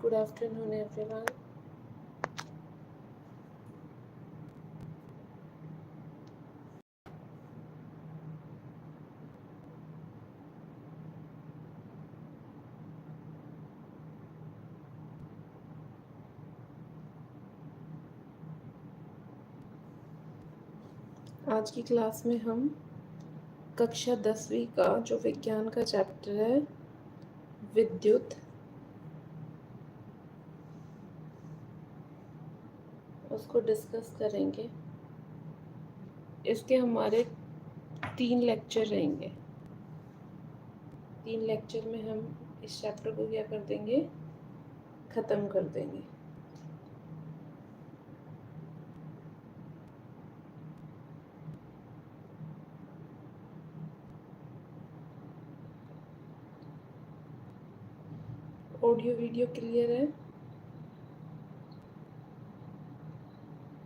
Good afternoon, everyone. आज की class में हम कक्षा 10वीं का जो विज्ञान का चैप्टर है विद्युत, उसको डिस्कस करेंगे। इसके हमारे 3 लेक्चर रहेंगे। 3 लेक्चर में हम इस चैप्टर को क्या कर देंगे, ख़त्म कर देंगे। ऑडियो वीडियो क्लियर है?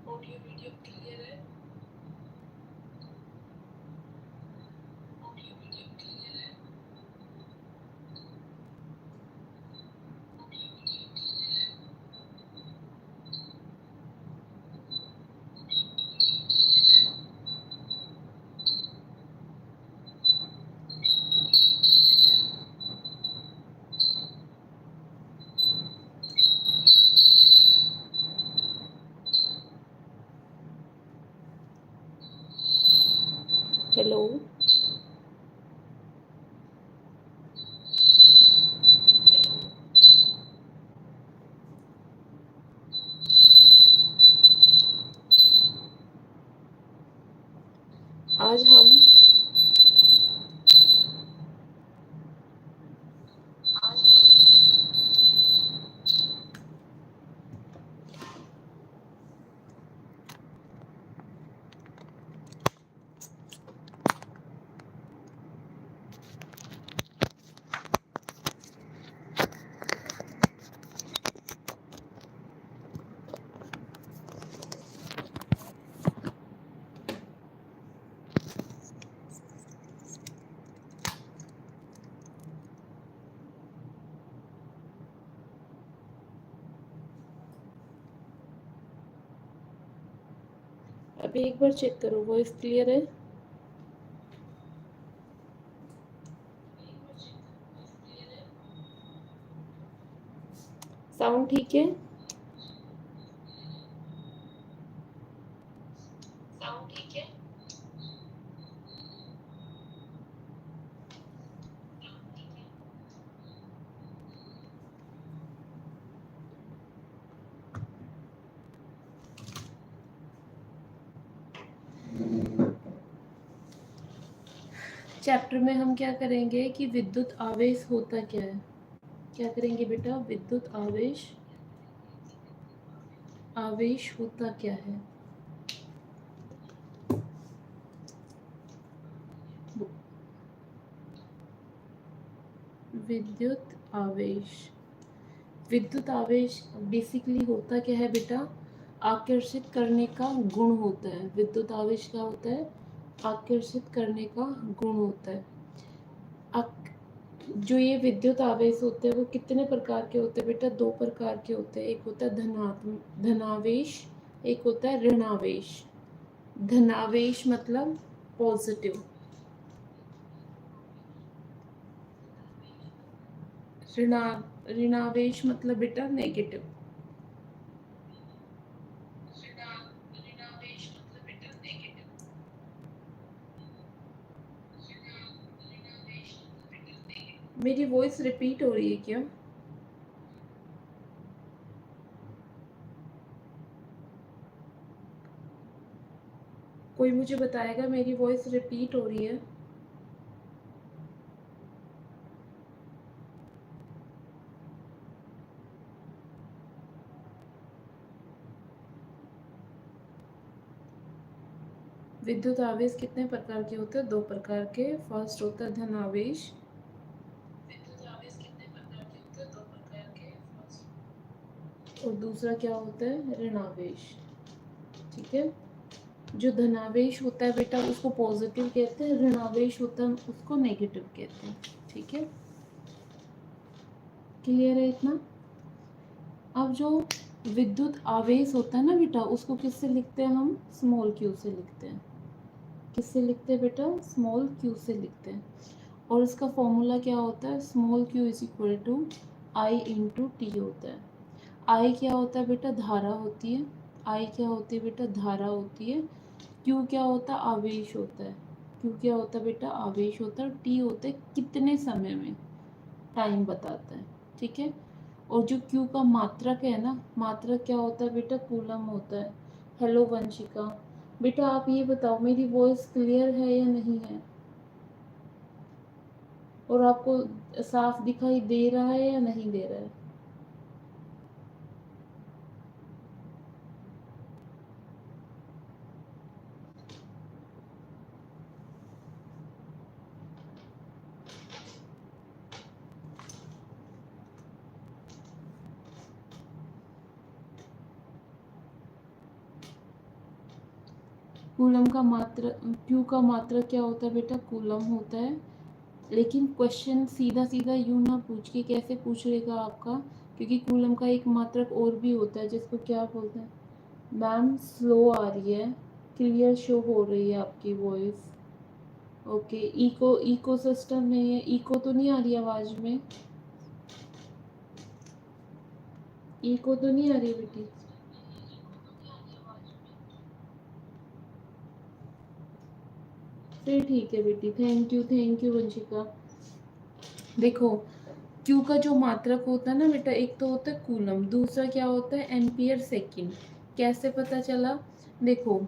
ऑडियो वीडियो क्लियर है? ऑडियो वीडियो क्लियर है? ऑडियो वीडियो क्लियर है? हेलो, आज हम अभी एक बार चेक करो, वॉइस क्लियर है? साउंड ठीक है? साउंड ठीक है? चैप्टर में हम क्या करेंगे कि विद्युत आवेश होता क्या है। क्या करेंगे बेटा? विद्युत आवेश, आवेश होता क्या है। विद्युत आवेश, विद्युत आवेश बेसिकली होता क्या है बेटा? आकर्षित करने का गुण होता है। विद्युत आवेश क्या होता है? आकर्षित करने का गुण होता है। जो ये विद्युत आवेश होते हैं वो कितने प्रकार के होते हैं बेटा? 2 प्रकार के होते हैं। एक होता है धनावेश, एक होता है ऋणावेश। धनावेश मतलब पॉजिटिव, ऋणावेश मतलब बेटा नेगेटिव। ऋणावेश मतलब बेटा नेगेटिव। मेरी वॉइस रिपीट हो रही है क्या? कोई मुझे बताएगा मेरी वॉइस रिपीट हो रही है? विद्युत आवेश कितने प्रकार के होते हैं? 2 प्रकार के। फर्स्ट होता है धनावेश। विद्युत आवेश कितने प्रकार के होते हैं? 2 प्रकार के। फर्स्ट और दूसरा क्या होता है? ऋणावेश। ठीक है। जो धनावेश होता है बेटा उसको पॉजिटिव कहते हैं, ऋणावेश होता है उसको नेगेटिव कहते हैं। ठीक है, क्लियर है इतना? अब जो विद्युत आवेश होता है ना बेटा, उसको किससे लिखते हैं हम? स्मॉल क्यू से लिखते हैं। किससे लिखते हैं बेटा? स्मॉल क्यू से लिखते हैं। और इसका फॉर्मूला क्या होता है? Small q is equal to I into t होता है। आई क्या होता है बेटा? धारा होती है। आई क्या होती है बेटा? धारा होती है। क्यू क्या होता है? आवेश होता है। क्यू क्या होता है बेटा? आवेश होता है। टी होता है कितने समय में, टाइम बताता है। ठीक है। और जो क्यू का मात्रक है ना, मात्रक क्या होता है बेटा? कूलम होता है। हेलो वंशिका, बेटा आप ये बताओ मेरी वॉइस क्लियर है या नहीं है, और आपको साफ दिखाई दे रहा है या नहीं दे रहा है? कूलम का मात्र, क्यू का मात्रक क्या होता है बेटा? कूलम होता है। लेकिन क्वेश्चन सीधा सीधा यूं ना पूछ के कैसे पूछ लेगा आपका, क्योंकि कूलम का एक मात्रक और भी होता है जिसको क्या बोलते हैं? मैम स्लो आ रही है, क्लियर शो हो रही है आपकी voice. Okay, echo echo system नहीं है? इको तो नहीं आ रही आवाज में? इको तो नहीं आ रही बेटी? फिर ठीक है बेटी, थैंक यू वंशिका। देखो, क्यू का जो मात्रक होता है ना बेटा, एक तो होता है कूलम, दूसरा क्या होता है? Ampere second. कैसे पता चला? देखो,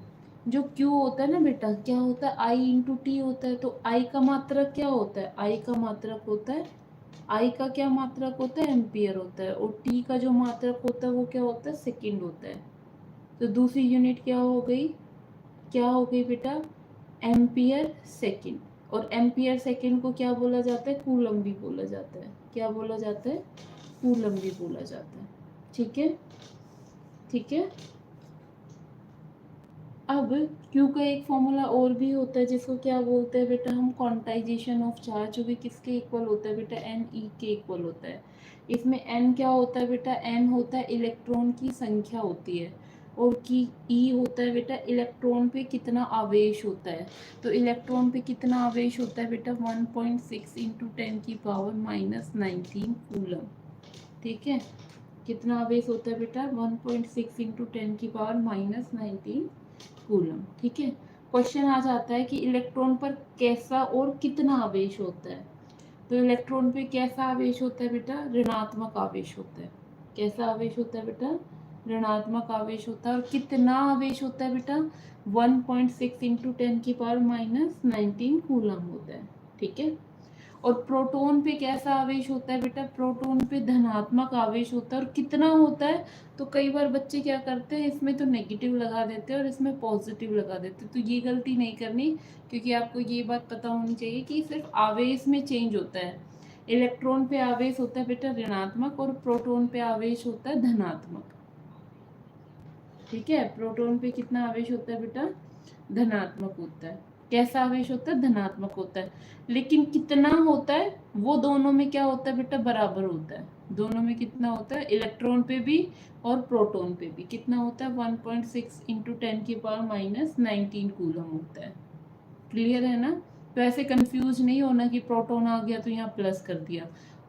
जो क्यू होता है ना बेटा, क्या होता है? आई इंटू टी होता है। तो आई का मात्रक क्या होता है? आई का मात्रक होता है, आई का क्या मात्रक होता है? एम्पियर होता है। और टी का जो मात्रक होता है वो क्या होता है? सेकंड होता है। तो दूसरी यूनिट क्या हो गई? क्या हो गई बेटा? Ampere second. और एम्पियर सेकंड को क्या बोला जाता है? कूलम भी बोला जाता है। क्या बोला जाता है? कूलम भी बोला जाता है। ठीक है, ठीक है। अब क्यू का एक फॉर्मूला और भी होता है जिसको क्या बोलते हैं बेटा हम? क्वांटाइजेशन ऑफ चार्ज, जो भी किसके इक्वल होता है बेटा? एन ई के इक्वल होता है। इसमें एन क्या होता है बेटा? एन होता है इलेक्ट्रॉन की संख्या होती है, और की ई होता है बेटा इलेक्ट्रॉन पे कितना आवेश होता है। तो इलेक्ट्रॉन पे कितना आवेश होता है बेटा? 1.6 इंटू 10⁻⁻19 कूलम। ठीक है, कितना आवेश होता है बेटा? 1.6 इंटू 10⁻⁻19 कूलम। ठीक है। क्वेश्चन आ जाता है कि इलेक्ट्रॉन पर कैसा और कितना आवेश होता है। तो इलेक्ट्रॉन पे कैसा आवेश होता है बेटा? ऋणात्मक आवेश होता है। कैसा आवेश होता है बेटा? ऋणात्मक आवेश होता है। और कितना आवेश होता है बेटा? 1.6 इंटू 10⁻⁻19 कूलम होता है। ठीक है। और प्रोटॉन पे कैसा आवेश होता है बेटा? प्रोटॉन पे धनात्मक आवेश होता है। और कितना होता है? तो कई बार बच्चे क्या करते हैं, इसमें तो नेगेटिव लगा देते हैं और इसमें पॉजिटिव लगा देते हैं। तो ये गलती नहीं करनी, क्योंकि आपको ये बात पता होनी चाहिए कि सिर्फ आवेश में चेंज होता है। इलेक्ट्रॉन पे आवेश होता है बेटा ऋणात्मक, और प्रोटॉन पे आवेश होता है धनात्मक। ठीक है, प्रोटॉन पे कितना आवेश होता है बेटा? धनात्मक होता है। कैसा आवेश होता है? धनात्मक होता है। लेकिन कितना होता है वो दोनों में क्या होता है बेटा? बराबर होता है। दोनों में कितना होता है? इलेक्ट्रॉन पे भी और प्रोटॉन पे भी कितना होता है? 1.6 इंटू 10⁻⁻19 कूलम होता है। क्लियर है ना? तो ऐसे कंफ्यूज नहीं होना कि प्रोटॉन आ गया तो यहाँ प्लस कर दिया।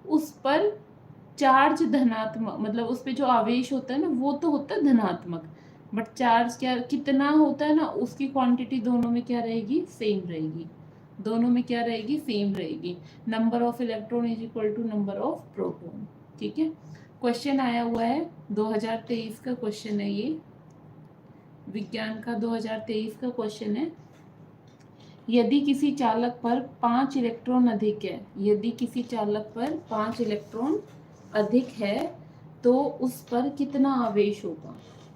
उस पर चार्ज धनात्मक, मतलब उस पे जो आवेश होता है ना वो तो होता है धनात्मक, बट चार्ज क्या कितना होता है ना, उसकी क्वांटिटी दोनों में क्या रहेगी? सेम रहेगी। दोनों में क्या रहेगी? सेम रहेगी। Number of electron is equal to number of proton. ठीक है। क्वेश्चन आया हुआ है 2023 का क्वेश्चन है ये, विज्ञान का 2023 का क्वेश्चन है। यदि किसी चालक पर 5 इलेक्ट्रॉन अधिक है, यदि किसी चालक पर 5 इलेक्ट्रॉन अधिक है तो उस पर कितना आवेश होगा?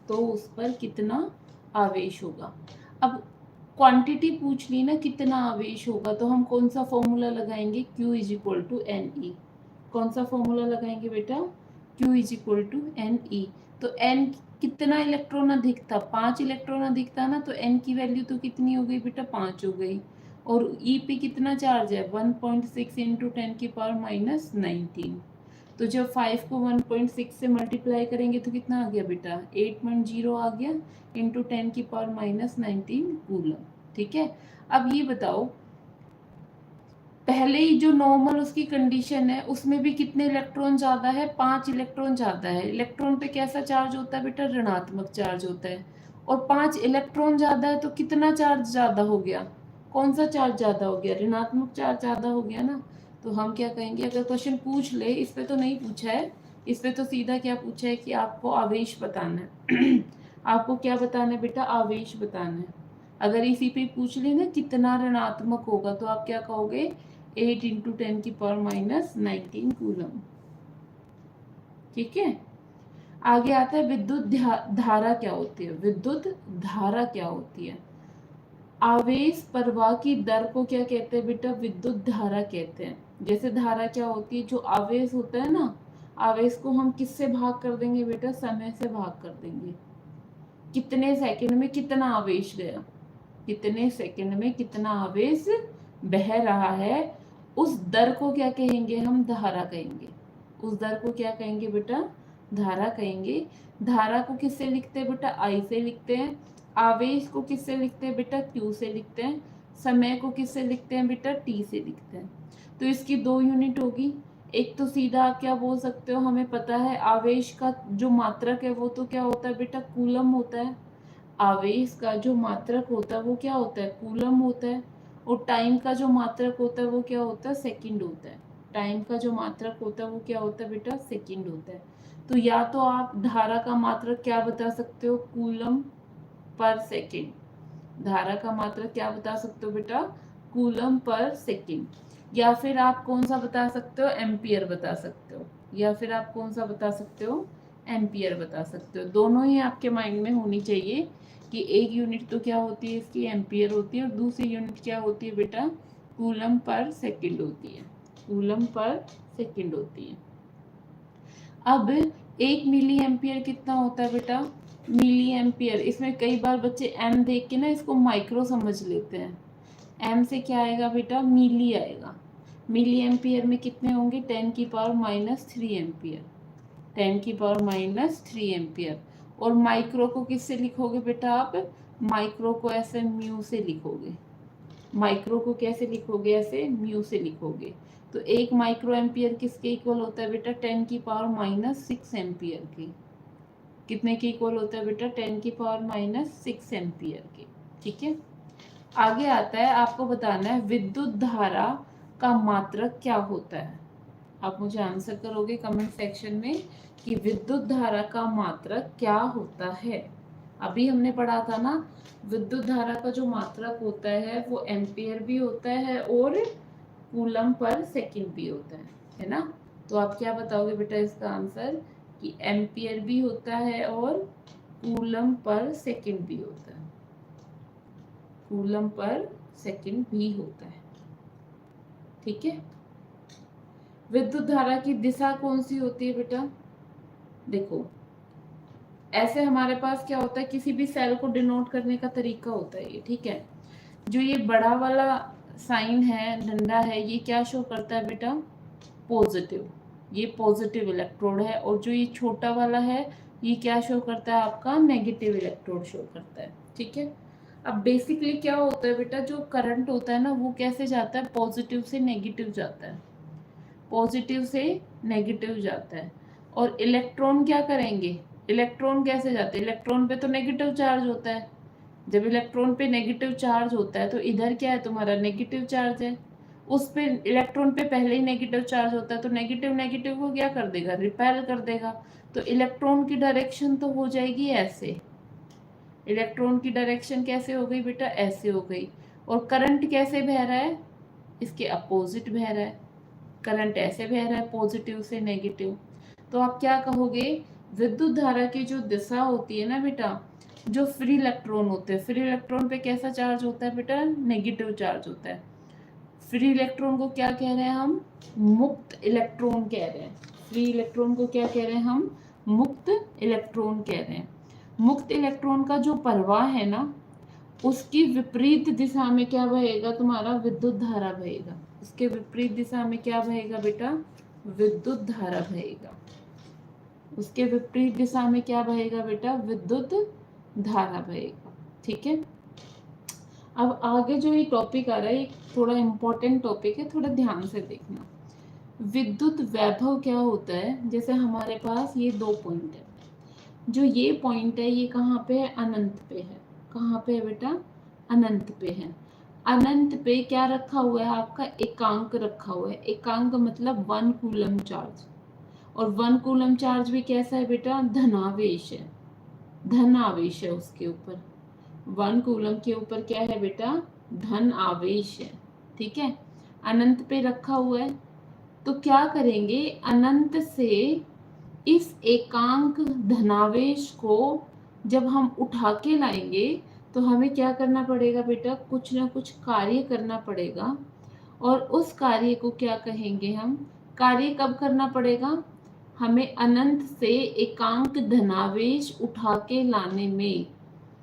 तो उस पर कितना आवेश होगा? अब क्वांटिटी पूछ ली ना, कितना आवेश होगा, तो हम कौन सा फॉर्मूला लगाएंगे? Q is equal to n e. कौन सा फॉर्मूला लगाएंगे बेटा? Q is equal to n e. तो n कितना इलेक्ट्रॉन अधिक था? 5 इलेक्ट्रॉन अधिक था ना, तो n की वैल्यू तो कितनी हो गई बेटा? 5 हो गई। और E पे कितना चार्ज है? 1.6 इंटू 10⁻⁻19। तो जब 5 को 1.6 से मल्टीप्लाई करेंगे तो कितना आ गया बेटा, 8.0 आ गया इंटू 10⁻⁻19 कूलम। ठीक है, अब ये बताओ पहले ही जो नॉर्मल उसकी कंडीशन है उसमें भी कितने इलेक्ट्रॉन ज़्यादा है, 5 इलेक्ट्रॉन ज़्यादा है। इलेक्ट्रॉन पे कैसा चार्ज होता है बेटा, ऋणात्मक चार्ज होता है। और 5 इलेक्ट्रॉन ज़्यादा है तो कितना चार्ज ज़्यादा हो गया, कौन सा चार्ज ज़्यादा हो गया, ऋणात्मक चार्ज ज़्यादा हो गया ना। तो हम क्या कहेंगे, अगर क्वेश्चन पूछ ले, इस पे तो नहीं पूछा है, इस पे तो सीधा क्या पूछा है कि आपको आवेश बताना है आपको क्या बताना है बेटा, आवेश बताना है। अगर इसी पे पूछ ले ना कितना ऋणात्मक होगा तो आप क्या कहोगे, 8 इंटू 10⁻⁻19 कूलम। ठीक है, आगे आता है विद्युत धारा क्या होती है। विद्युत धारा क्या होती है, आवेश प्रवाह की दर को क्या कहते हैं बेटा, विद्युत धारा कहते हैं। जैसे धारा क्या होती है, जो आवेश होता है ना, आवेश को हम किससे भाग कर देंगे बेटा, समय से भाग कर देंगे। कितने सेकंड में कितना आवेश गया, कितने सेकंड में कितना आवेश बह रहा है, उस दर को क्या कहेंगे, हम धारा कहेंगे। उस दर को क्या कहेंगे बेटा, धारा कहेंगे। धारा को किससे लिखते हैं बेटा, आई से लिखते हैं। आवेश को किससे लिखते हैं बेटा, क्यू से लिखते हैं। समय को किससे लिखते हैं बेटा, टी से लिखते हैं। तो इसकी दो यूनिट होगी। एक तो सीधा आप क्या बोल सकते हो, हमें पता है आवेश का जो मात्रक है वो तो क्या होता है बेटा, कूलम होता है। आवेश का जो मात्रक होता है वो क्या होता है, कूलम होता है। और टाइम का जो मात्रक होता है वो क्या होता है, सेकंड होता है। टाइम का जो मात्रक होता है वो क्या होता है बेटा, सेकंड होता है। तो या तो आप धारा का मात्रक क्या बता सकते हो, कूलम पर सेकंड। धारा का मात्रक क्या बता सकते हो बेटा, कूलम पर सेकंड। या फिर आप कौन सा बता सकते हो, एम्पियर बता सकते हो। या फिर आप कौन सा बता सकते हो, एम्पियर बता सकते हो। दोनों ही आपके माइंड में होनी चाहिए कि एक यूनिट तो क्या होती है इसकी, एम्पियर होती है, और दूसरी यूनिट क्या होती है बेटा, कूलम पर सेकंड होती है। कूलम पर सेकंड होती है। अब 1 मिली एम्पियर कितना होता है बेटा, मिली एम्पियर। इसमें कई बार बच्चे एम देख के ना इसको माइक्रो समझ लेते हैं। एम से क्या आएगा बेटा, मिली आएगा। मिली एम्पियर में कितने होंगे, 10⁻³ एम्पियर। 10⁻³ एम्पियर। और माइक्रो को किससे लिखोगे बेटा आप, माइक्रो को ऐसे म्यू से लिखोगे। माइक्रो को कैसे लिखोगे, ऐसे म्यू से लिखोगे। तो 1 माइक्रो एम्पियर किसके इक्वल होता है बेटा, 10⁻⁻6 एम्पियर के। कितने के इक्वल होता है बेटा, 10⁻⁻6 एम्पियर के। ठीक है, आगे आता है, आपको बताना है विद्युत धारा का मात्रक क्या होता है। आप मुझे आंसर करोगे कमेंट सेक्शन में कि विद्युत धारा का मात्रक क्या होता है। अभी हमने पढ़ा था ना, विद्युत धारा का जो मात्रक होता है वो एम्पियर भी होता है और कूलम पर सेकंड भी होता है ना। तो आप क्या बताओगे बेटा इसका आंसर, कि एम्पियर भी होता है और कूलम पर सेकंड भी होता है। कूलम पर सेकंड भी होता है। ठीक है, विद्युत धारा की दिशा कौन सी होती है बेटा, देखो ऐसे हमारे पास क्या होता है, किसी भी सेल को डिनोट करने का तरीका होता है ये। ठीक है, जो ये बड़ा वाला साइन है, डंडा है, ये क्या शो करता है बेटा, पॉजिटिव। ये पॉजिटिव इलेक्ट्रोड है। और जो ये छोटा वाला है ये क्या शो करता है, आपका नेगेटिव इलेक्ट्रोड शो करता है। ठीक है, अब बेसिकली क्या होता है बेटा, जो करंट होता है ना वो कैसे जाता है, पॉजिटिव से नेगेटिव जाता है। पॉजिटिव से नेगेटिव जाता है। और इलेक्ट्रॉन क्या करेंगे, इलेक्ट्रॉन कैसे जाते हैं, इलेक्ट्रॉन पे तो नेगेटिव चार्ज होता है। जब इलेक्ट्रॉन पे नेगेटिव चार्ज होता है तो इधर क्या है, तुम्हारा नेगेटिव चार्ज है। उस पे इलेक्ट्रॉन पे पहले ही नेगेटिव चार्ज होता है तो नेगेटिव नेगेटिव को क्या कर देगा, रिपेल कर देगा। तो इलेक्ट्रॉन की डायरेक्शन तो हो जाएगी ऐसे। इलेक्ट्रॉन की डायरेक्शन कैसे हो गई बेटा, ऐसे हो गई। और करंट कैसे बह रहा है, इसके अपोजिट बह रहा है। करंट ऐसे बह रहा है पॉजिटिव से नेगेटिव। तो आप क्या कहोगे, विद्युत धारा की जो दिशा होती है ना बेटा, जो फ्री इलेक्ट्रॉन होते हैं, फ्री इलेक्ट्रॉन पे कैसा चार्ज होता है बेटा, नेगेटिव चार्ज होता है। फ्री इलेक्ट्रॉन को क्या कह रहे हैं हम, मुक्त इलेक्ट्रॉन कह रहे हैं। फ्री इलेक्ट्रॉन को क्या कह रहे हैं हम, मुक्त इलेक्ट्रॉन कह रहे हैं। मुक्त इलेक्ट्रॉन का जो प्रवाह है ना, उसकी विपरीत दिशा में क्या बहेगा, तुम्हारा विद्युत धारा बहेगा। उसके विपरीत दिशा में क्या बहेगा बेटा, विद्युत धारा बहेगा। उसके विपरीत दिशा में क्या बहेगा बेटा? विद्युत धारा बहेगा। ठीक है। अब आगे जो ये टॉपिक आ रहा है, थोड़ा इम्पोर्टेंट टॉपिक है, थोड़ा ध्यान से देखना। विद्युत वैभव क्या होता है? जैसे हमारे पास ये दो पॉइंट है, जो ये पॉइंट है ये कहाँ पे है? अनंत पे है। कहाँ पे है बेटा? अनंत पे है। अनंत पे क्या रखा हुआ है? आपका एकांक रखा हुआ है। एकांक मतलब 1 कूलम चार्ज। और 1 कूलम चार्ज भी कैसा है बेटा? धनावेश है। धन आवेश है उसके ऊपर। 1 कूलम के ऊपर क्या है बेटा? धन आवेश है। ठीक है। अनंत पे रखा हुआ है, तो क्या करेंगे? अनंत से इस एकांक धनावेश को जब हम उठा के लाएंगे तो हमें क्या करना पड़ेगा बेटा? कुछ ना कुछ कार्य करना पड़ेगा। और उस कार्य को क्या कहेंगे हम? कार्य कब करना पड़ेगा? हमें अनंत से एकांक धनावेश उठा के लाने में।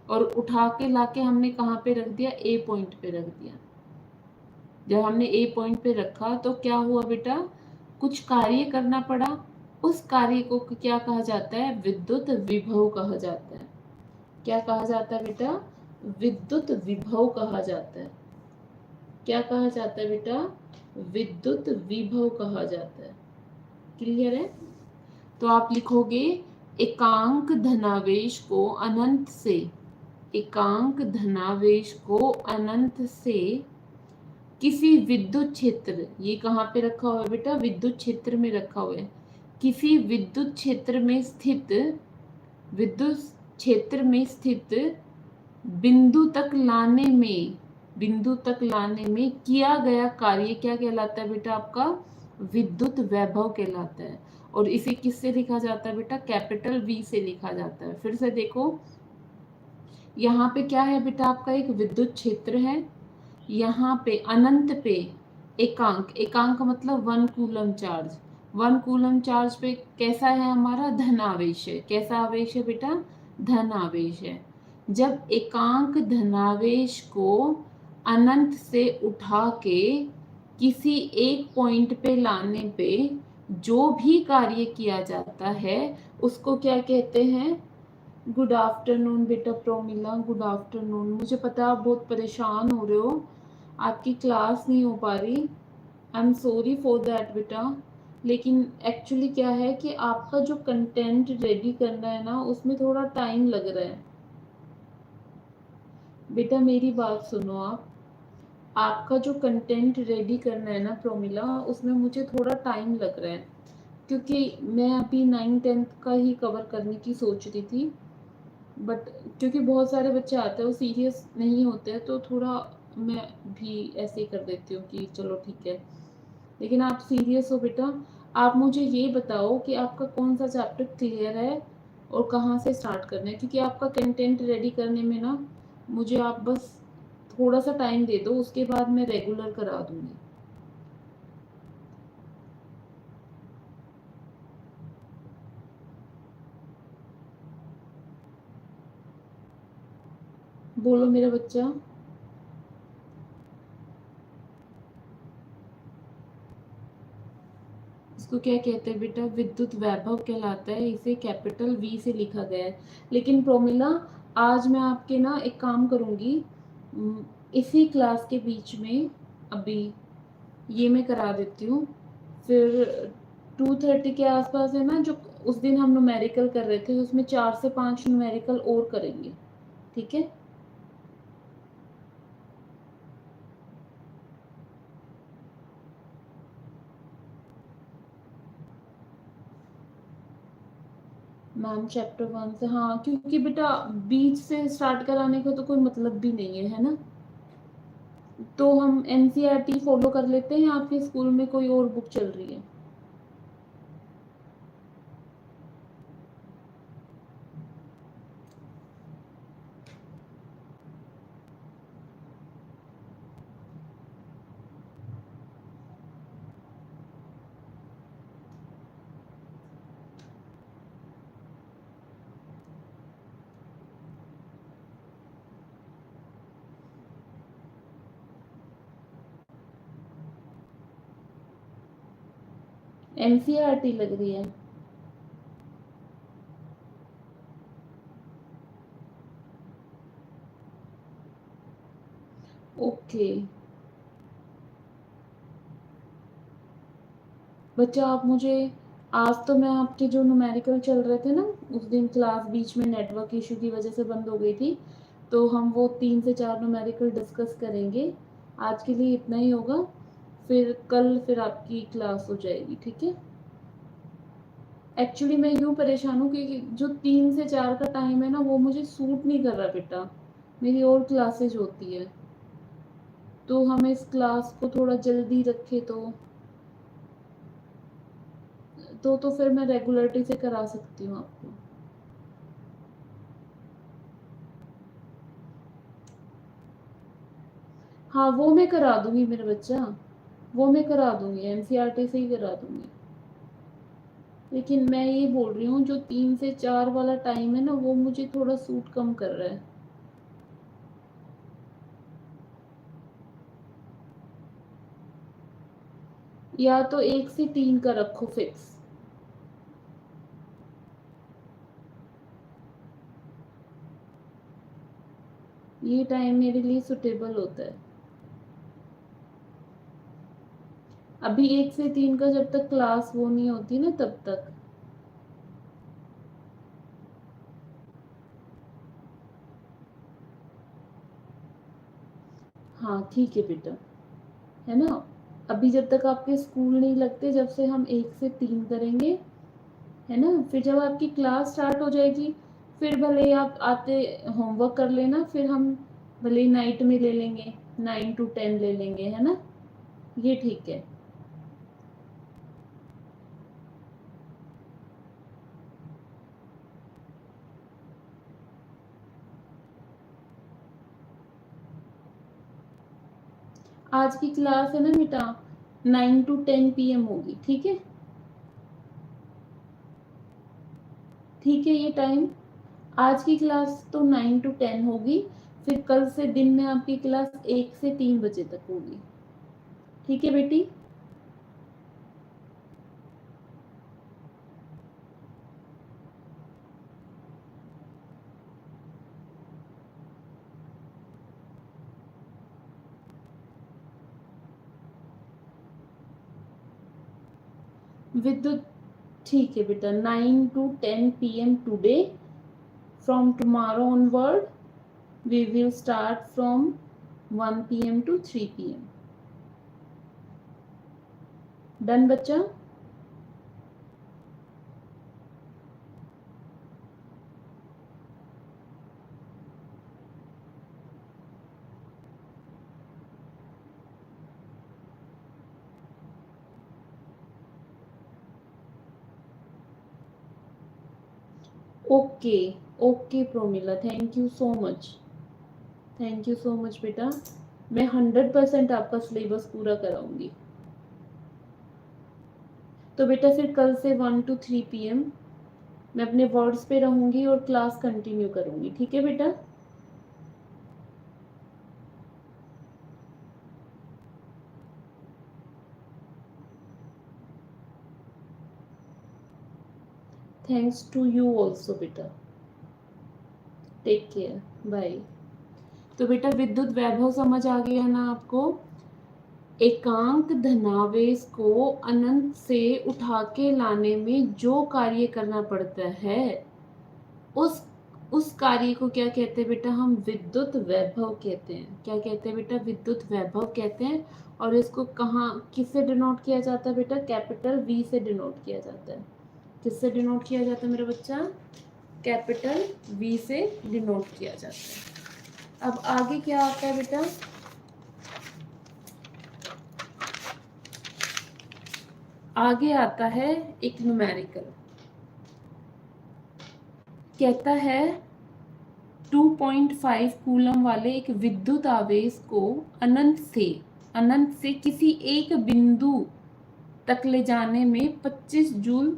और उठा के लाके हमने कहाँ पे रख दिया? ए पॉइंट पे रख दिया। जब हमने ए पॉइंट पे रखा तो क्या हुआ बेटा? कुछ कार्य करना पड़ा। उस कार्य को क्या कहा जाता है? विद्युत विभव कहा जाता है। क्या कहा जाता है बेटा? विद्युत विभव कहा जाता है। क्या कहा जाता है बेटा? विद्युत विभव कहा जाता है। क्लियर है? तो आप लिखोगे एकांक धनावेश को अनंत से, एकांक धनावेश को अनंत से किसी विद्युत क्षेत्र, ये कहाँ पे रखा हुआ है बेटा? विद्युत क्षेत्र में रखा हुआ है। किसी विद्युत क्षेत्र में स्थित, विद्युत क्षेत्र में स्थित बिंदु तक लाने में, बिंदु तक लाने में किया गया कार्य क्या कहलाता है बेटा? आपका विद्युत वैभव कहलाता है। और इसे किससे लिखा जाता है बेटा? कैपिटल वी से लिखा जाता है। फिर से देखो, यहाँ पे क्या है बेटा? आपका एक विद्युत क्षेत्र है। यहाँ पे अनंत पे एकांक, एकांक मतलब 1 कूलम चार्ज। 1 कूलम चार्ज पे कैसा है हमारा? धन आवेश है। कैसा आवेश है बेटा? धन आवेश है। जब एकांक धनावेश को अनंत से उठा के किसी एक पॉइंट पे लाने पे जो भी कार्य किया जाता है उसको क्या कहते हैं? गुड आफ्टरनून बेटा प्रोमिला, गुड आफ्टरनून। मुझे पता है आप बहुत परेशान हो रहे हो, आपकी क्लास नहीं हो पा रही। I am sorry for that बेटा। लेकिन एक्चुअली क्या है कि आपका जो कंटेंट रेडी करना है ना, उसमें थोड़ा टाइम लग रहा है। बेटा मेरी बात सुनो आप, आपका जो कंटेंट रेडी करना है ना प्रोमिला, उसमें मुझे थोड़ा टाइम लग रहा है। क्योंकि मैं अभी 9th-10th का ही कवर करने की सोच रही थी, बट क्योंकि बहुत सारे बच्चे आते हैं वो सीरियस नहीं होते हैं, तो थोड़ा मैं भी ऐसे ही कर देती हूँ कि चलो ठीक है। लेकिन आप सीरियस हो बेटा। आप मुझे ये बताओ कि आपका कौन सा चैप्टर क्लियर है और कहाँ से स्टार्ट करना है, क्योंकि आपका कंटेंट रेडी करने में ना मुझे आप बस थोड़ा सा टाइम दे दो, उसके बाद मैं रेगुलर करा दूंगी। बोलो मेरा बच्चा। इसको क्या कहते हैं बेटा? विद्युत वैभव कहलाता है। इसे कैपिटल वी से लिखा गया है। लेकिन प्रोमिला, आज मैं आपके ना एक काम करूंगी, इसी क्लास के बीच में अभी ये मैं करा देती हूँ। फिर 2:30 के आसपास है ना, जो उस दिन हम न्यूमेरिकल कर रहे थे, उसमें 4 से 5 न्यूमेरिकल और करेंगे। ठीक है। मैम चैप्टर 1 से, हाँ, क्योंकि बेटा बीच से स्टार्ट कराने का तो कोई मतलब भी नहीं है ना। तो हम एनसीईआरटी फॉलो कर लेते हैं, आपके स्कूल में कोई और बुक चल रही है? एनसीईआरटी लग रही है। ओके बच्चा, आप मुझे आज तो मैं आपके जो न्यूमेरिकल चल रहे थे ना, उस दिन क्लास बीच में नेटवर्क इशू की वजह से बंद हो गई थी, तो हम वो 3 से 4 न्यूमेरिकल डिस्कस करेंगे। आज के लिए इतना ही होगा, फिर कल फिर आपकी क्लास हो जाएगी, ठीक है। एक्चुअली मैं यूँ परेशान हूँ कि जो 3 से 4 का टाइम है ना, वो मुझे सूट नहीं कर रहा बेटा, मेरी और क्लासेज होती है, तो हमें इस क्लास को थोड़ा जल्दी रखे तो फिर मैं रेगुलरिटी से करा सकती हूँ आपको। हाँ वो मैं करा दूंगी मेरे बच्चा, वो मैं करा दूंगी, एनसीईआरटी से ही करा दूंगी। लेकिन मैं ये बोल रही हूँ जो 3 से 4 वाला टाइम है ना, वो मुझे थोड़ा सूट कम कर रहा है। या तो 1 से 3 का रखो फिक्स। ये टाइम मेरे लिए सुटेबल होता है। अभी 1 से 3 का जब तक क्लास वो नहीं होती ना, तब तक। हाँ ठीक है बेटा, है ना। अभी जब तक आपके स्कूल नहीं लगते, जब से हम 1 से 3 करेंगे, है ना, फिर जब आपकी क्लास स्टार्ट हो जाएगी, फिर भले ही आप आते होमवर्क कर लेना, फिर हम भले ही नाइट में ले लेंगे, 9 to 10 ले लेंगे, है ना, ये ठीक है। आज की क्लास है ना बेटा, 9 to 10 PM होगी, ठीक है। ठीक है ये टाइम, आज की क्लास तो 9 to 10 होगी, फिर कल से दिन में आपकी क्लास 1 से 3 बजे तक होगी, ठीक है बेटी। विद्युत, ठीक है बेटा, 9 to 10 PM today, from tomorrow onward we will start from 1 PM to 3 PM. Done बच्चा। Okay okay Promila, thank you so much, thank you so much बेटा। मैं 100% आपका सिलेबस पूरा कराऊंगी। तो बेटा फिर कल से 1 to 3 PM मैं अपने वर्ड्स पे रहूंगी और क्लास कंटिन्यू करूंगी, ठीक है बेटा। थैंक्स टू यू ऑल्सो बेटा, टेक केयर, बाय। तो बेटा विद्युत वैभव समझ आ गया ना आपको। एकांक धनावेश को अनंत से उठा के लाने में जो कार्य करना पड़ता है, उस उस कार्य को क्या कहते हैं बेटा, हम विद्युत वैभव कहते हैं। क्या कहते हैं बेटा, विद्युत वैभव कहते हैं। और इसको कहाँ किससे डिनोट किया जाता है बेटा, कैपिटल वी से डिनोट किया जाता है। किससे डिनोट किया जाता है मेरा बच्चा, कैपिटल वी से डिनोट किया जाता है। अब आगे क्या आता है बेटा, आगे आता है एक न्यूमेरिकल, कहता है 2.5 कूलम वाले एक विद्युत आवेश को अनंत से किसी एक बिंदु तक ले जाने में 25 जूल।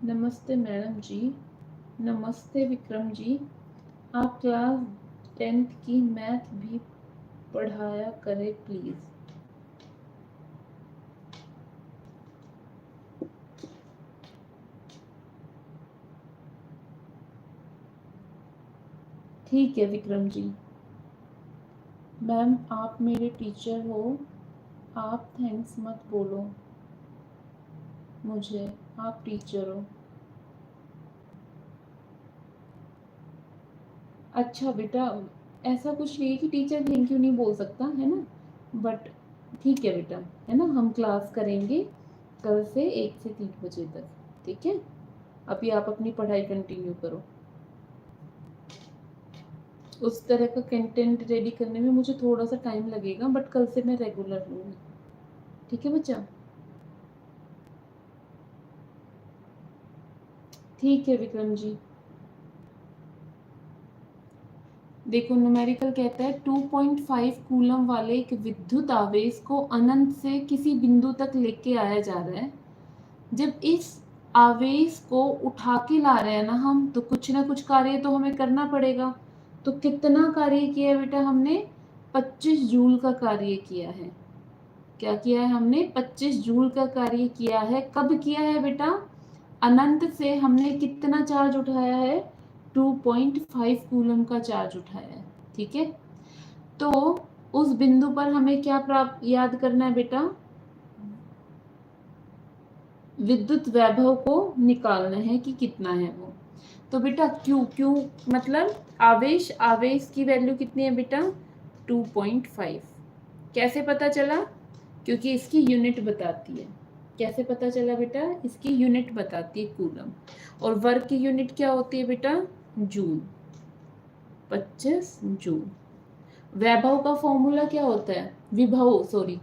नमस्ते मैडम जी, नमस्ते विक्रम जी, आप क्लास 10th की मैथ भी पढ़ाया करें प्लीज। ठीक है विक्रम जी। मैम आप मेरे टीचर हो, आप थैंक्स मत बोलो मुझे, आप टीचर हो। अच्छा बेटा, ऐसा कुछ नहीं है कि टीचर थैंक यू नहीं बोल सकता है ना, बट ठीक है बेटा, है ना, हम क्लास करेंगे कल से 1 से 3 बजे तक, ठीक है। अभी आप अपनी पढ़ाई कंटिन्यू करो। उस तरह का कंटेंट रेडी करने में मुझे थोड़ा सा टाइम लगेगा, बट कल से मैं रेगुलर लूँगी, ठीक है बच्चा। ठीक है विक्रम जी। देखो न्यूमेरिकल कहता है 2.5 कूलम वाले एक विद्युत आवेश को अनंत से किसी बिंदु तक लेके आया जा रहा है। जब इस आवेश को उठा के ला रहे हैं ना हम, तो कुछ ना कुछ कार्य तो हमें करना पड़ेगा। तो कितना कार्य किया है बेटा हमने? 25 जूल का कार्य किया है। क्या किया है हमने? 25 जूल का कार्य किया है। कब किया है बेटा? अनंत से हमने कितना चार्ज उठाया है? 2.5 कूलम का चार्ज उठाया है, ठीक है। तो उस बिंदु पर हमें क्या प्राप्त याद करना है बेटा? विद्युत वैभव को निकालना है कि कितना है वो। तो बेटा क्यू, क्यू मतलब आवेश, आवेश की वैल्यू कितनी है बेटा? 2.5। कैसे पता चला? क्योंकि इसकी यूनिट बताती है। कैसे पता चला बेटा? इसकी यूनिट बताती है कूलम, और वर्ग की यूनिट क्या होती है बेटा? जूल। 25 जूल। वैभव का फॉर्मूला क्या होता है? विभव, सॉरी,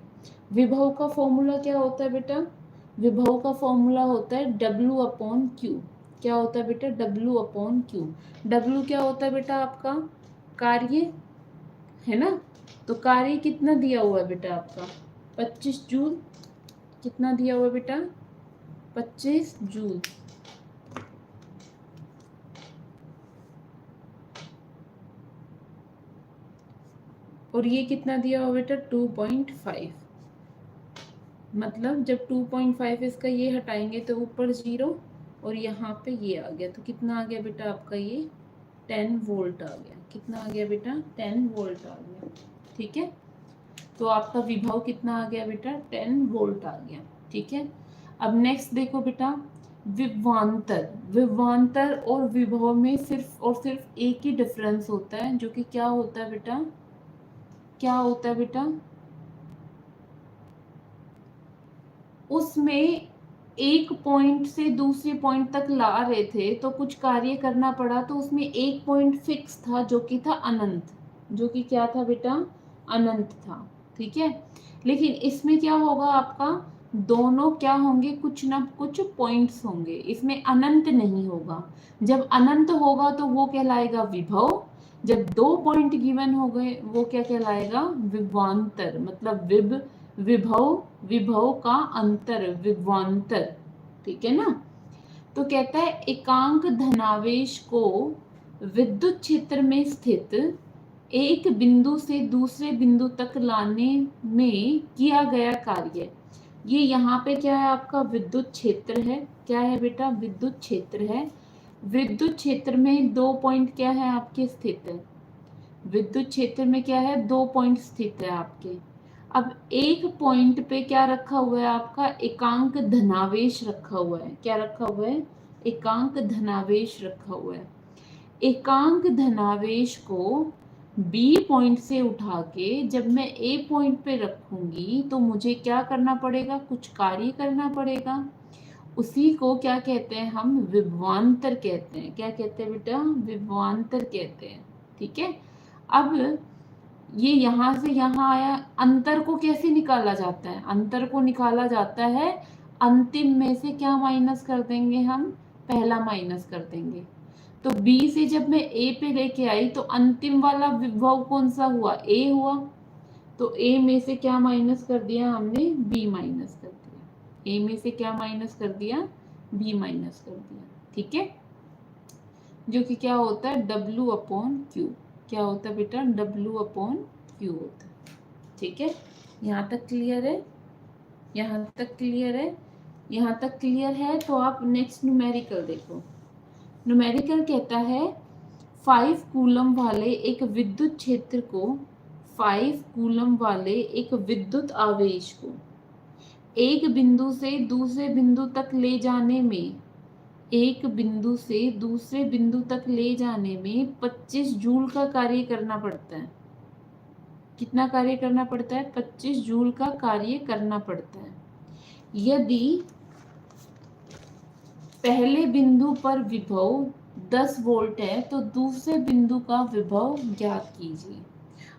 विभव का फॉर्मूला क्या होता है बेटा? विभव का फॉर्मूला होता है W/Q। क्या होता है बेटा? W/Q। W क्या होता है बेटा? आपका कार्य, है ना। तो कार्य कितना दिया हुआ है बेटा आपका? 25 जूल। कितना दिया हुआ है बेटा? 25 जूल। और ये कितना दिया हुआ बेटा? 2.5। मतलब जब 2.5 इसका ये हटाएंगे तो ऊपर 0, और यहाँ पे ये आ गया, तो कितना आ गया बेटा आपका? ये 10 वोल्ट आ गया। कितना आ गया बेटा? 10 वोल्ट आ गया, ठीक है। तो आपका विभव कितना आ गया बेटा? 10 वोल्ट आ गया, ठीक है। अब नेक्स्ट देखो बेटा, विभवांतर। विभवांतर और विभव में सिर्फ और सिर्फ एक ही डिफरेंस होता है, जो कि क्या होता है बेटा? क्या होता है बेटा? उसमें एक पॉइंट से दूसरे पॉइंट तक ला रहे थे तो कुछ कार्य करना पड़ा, तो उसमें एक पॉइंट फिक्स था जो कि था अनंत। जो कि क्या था बेटा? अनंत था, ठीक है। लेकिन इसमें क्या होगा आपका? दोनों क्या होंगे? कुछ ना कुछ पॉइंट्स होंगे, इसमें अनंत नहीं होगा। जब अनंत होगा तो वो कहलाएगा विभव। जब 2 पॉइंट गिवन हो गए वो क्या कहलाएगा? विभवांतर। मतलब विभव, विभव का अंतर, विभवांतर, ठीक है ना। तो कहता है एकांक धनावेश को विद्युत क्षेत्र में स्थित एक बिंदु से दूसरे बिंदु तक लाने में किया गया कार्य। ये यहाँ पे क्या है आपका? विद्युत क्षेत्र है। क्या है बेटा? विद्युत क्षेत्र है। विद्युत क्षेत्र में 2 पॉइंट क्या है आपके? स्थित है। विद्युत क्षेत्र में क्या है? 2 पॉइंट स्थित है आपके। अब एक पॉइंट पे क्या रखा हुआ है आपका? एकांक धनावेश रखा हुआ है। क्या रखा हुआ है? एकांक धनावेश रखा हुआ है। एकांक धनावेश को बी पॉइंट से उठा के जब मैं ए पॉइंट पे रखूंगी तो मुझे क्या करना पड़ेगा? कुछ कार्य करना पड़ेगा। उसी को क्या कहते हैं हम? विभवांतर कहते हैं। क्या कहते हैं बेटा? विभवांतर कहते हैं, ठीक है। अब ये यहाँ से यहाँ आया, अंतर को कैसे निकाला जाता है? अंतर को निकाला जाता है अंतिम में से क्या माइनस कर देंगे हम? पहला माइनस कर देंगे। तो B से जब मैं A पे लेके आई तो अंतिम वाला विभव कौन सा हुआ? A हुआ। तो A में से क्या माइनस कर दिया हमने? B माइनस कर दिया। A में से क्या माइनस कर दिया? B माइनस कर दिया, ठीक है। जो कि क्या होता है? W/Q। क्या होता है बेटा? W/Q होता है, ठीक है। यहाँ तक क्लियर है? यहाँ तक क्लियर है? यहाँ तक क्लियर है तो आप नेक्स्ट न्यूमेरिकल देखो। न्यूमेरिकल कहता है 5 कूलम वाले एक विद्युत क्षेत्र को 5 कूलम वाले एक विद्युत आवेश को एक बिंदु से दूसरे बिंदु तक ले जाने में एक बिंदु से दूसरे बिंदु तक ले जाने में 25 जूल का कार्य करना पड़ता है। कितना कार्य करना पड़ता है? 25 जूल का कार्य करना पड़ता है। यदि पहले बिंदु पर विभव 10 वोल्ट है तो दूसरे बिंदु का विभव ज्ञात कीजिए।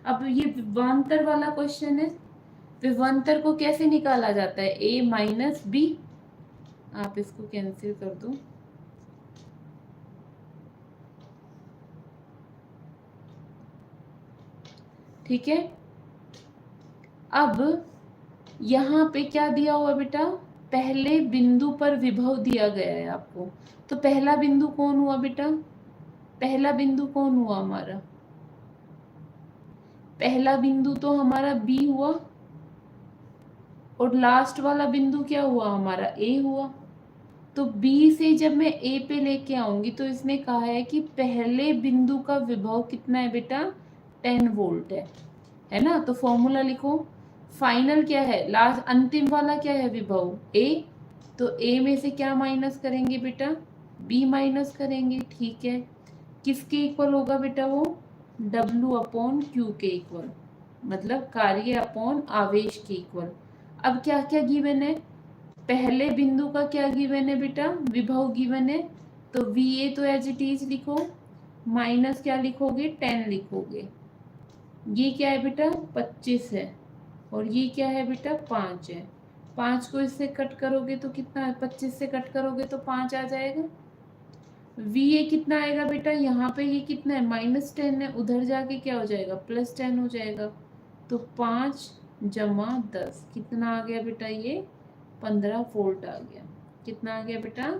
अब ये विभवांतर वाला क्वेश्चन है। विभवांतर को कैसे निकाला जाता है? a minus b. आप इसको कैंसिल कर दो। ठीक है, अब यहाँ पे क्या दिया हुआ बेटा? पहले बिंदु पर विभव दिया गया है आपको। तो पहला बिंदु कौन हुआ बेटा? पहला बिंदु कौन हुआ हमारा? पहला बिंदु तो हमारा बी हुआ और लास्ट वाला बिंदु क्या हुआ हमारा? ए हुआ। तो बी से जब मैं ए पे लेके आऊंगी तो इसने कहा है कि पहले बिंदु का विभव कितना है बेटा? 10 वोल्ट है ना? तो फॉर्मूला लिखो। फाइनल क्या है? लास्ट अंतिम वाला क्या है विभव? ए। तो ए में से क्या माइनस करेंगे बेटा? बी माइनस करेंगे। ठीक है, किसके इक्वल होगा बेटा वो? W अपॉन क्यू के इक्वल, मतलब कार्य अपॉन आवेश के इक्वल। अब क्या क्या गिवन है? पहले बिंदु का क्या गिवन है बेटा? विभव गिवन है। तो VA तो एज इट इज लिखो, माइनस क्या लिखोगे? 10 लिखोगे। ये क्या है बेटा? 25 है और ये क्या है बेटा? 5 है। 5 को इससे कट करोगे तो कितना है? 25 से कट करोगे तो 5 आ जाएगा। VA कितना आएगा बेटा? यहाँ पे ये कितना है? -10 है, उधर जाके क्या हो जाएगा? +10 हो जाएगा। तो 5 जमा 10 कितना आ गया बेटा? ये 15 वोल्ट आ गया। कितना आ गया बेटा?